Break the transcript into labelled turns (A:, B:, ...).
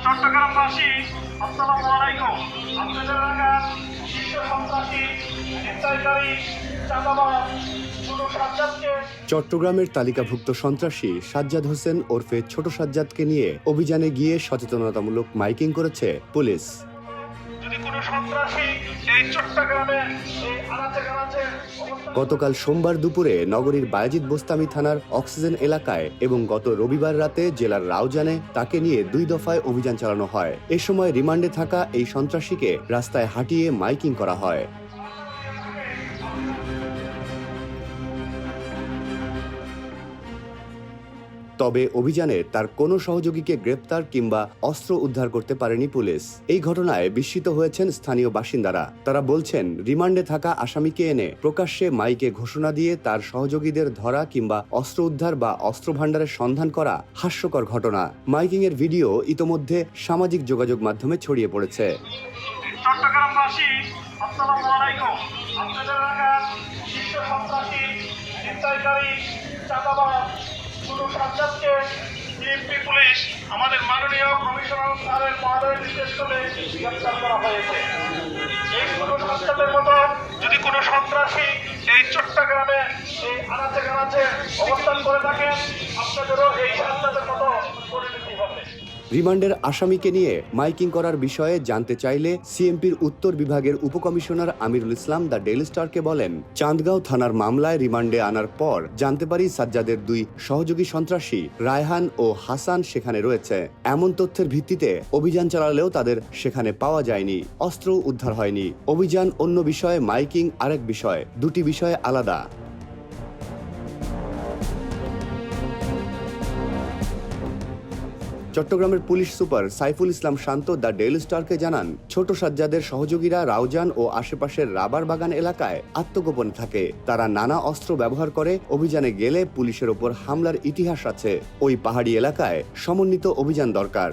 A: চট্টগ্রামবাসী আসসালামু আলাইকুম। আপনাদের এলাকার শীর্ষ সন্ত্রাসী ছিনতাইকারী চাঁদাবাজ ছোট সাজ্জাদকে
B: চট্টগ্রামের তালিকাভুক্ত সন্ত্রাসী সাজ্জাদ হোসেন ওরফে ছোট সাজ্জাদকে নিয়ে অভিযানে গিয়ে সচেতনতামূলক মাইকিং করেছে পুলিশ।
A: যদি কোনো সন্ত্রাসী এই চট্টগ্রামে এই আনাচে কানাচে
B: গতকাল সোমবার দুপুরে নগরীর বায়েজিদ বোস্তামি থানার অক্সিজেন এলাকায় এবং গত রবিবার রাতে জেলার রাউজানে তাকে নিয়ে 2 দফায় অভিযান চালানো হয়। এ সময় রিমান্ডে থাকা এই সন্ত্রাসীকে রাস্তায় হাঁটিয়ে মাইকিং করা হয়। তবে অভিযানে তার কোনো সহযোগীকে গ্রেপ্তার কিংবা অস্ত্র উদ্ধার করতে পারেনি পুলিশ। এই ঘটনায় বিস্মিত হয়েছেন স্থানীয় বাসিন্দারা। তারা বলছেন, রিমান্ডে থাকা আসামিকে এনে প্রকাশ্যে মাইকে ঘোষণা দিয়ে তার সহযোগীদের ধরা কিংবা অস্ত্র উদ্ধার বা অস্ত্র ভাণ্ডারের সন্ধান করা হাস্যকর ঘটনা। মাইকিং এর ভিডিও ইতোমধ্যে সামাজিক যোগাযোগ মাধ্যমে ছড়িয়ে পড়েছে।
A: চট্টগ্রামবাসী আসসালামু আলাইকুম। আপনাদের এলাকার শীর্ষ সন্ত্রাসী ছিনতাইকারী চাঁদাবাজ ছোট সাজ্জাদকে ডিএমপি পুলিশ আমাদের মাননীয় কমিশনার স্যারের মহোদয়ের নির্দেশ করে গ্রেফতার করা হয়েছে। এই ছোট সাজ্জাদের মতো যদি কোনো সন্ত্রাসী এই চট্টগ্রামে এই আনাচে কানাচে অবস্থান করে থাকেন, আপনাদেরও এই সাজ্জাদের মতো পরিণতি হবে।
B: রিমান্ডের আসামিকে নিয়ে মাইকিং করার বিষয়ে জানতে চাইলে সিএমপির উত্তর বিভাগের উপকমিশনার আমিরুল ইসলাম দ্য ডেইলি স্টারকে বলেন, চাঁদগাঁও থানার মামলায় রিমান্ডে আনার পর জানতে পারি সাজ্জাদের 2 সহযোগী সন্ত্রাসী রায়হান ও হাসান সেখানে রয়েছে। এমন তথ্যের ভিত্তিতে অভিযান চালালেও তাদের সেখানে পাওয়া যায়নি, অস্ত্র উদ্ধার হয়নি। অভিযান অন্য বিষয়ে, মাইকিং আরেক বিষয়, দুটি বিষয় আলাদা। চট্টগ্রামের police super Saiful Islam Shanto the Daily স্টারকে জানান, ছোট সাজ্জাদের সহযোগীরা রাউজান ও আশেপাশের রাবার বাগান এলাকায় আত্মগোপন থাকে। তারা নানা অস্ত্র ব্যবহার করে। অভিযানে গেলে পুলিশের ওপর হামলার ইতিহাস আছে। ওই পাহাড়ি এলাকায় সমন্বিত অভিযান দরকার।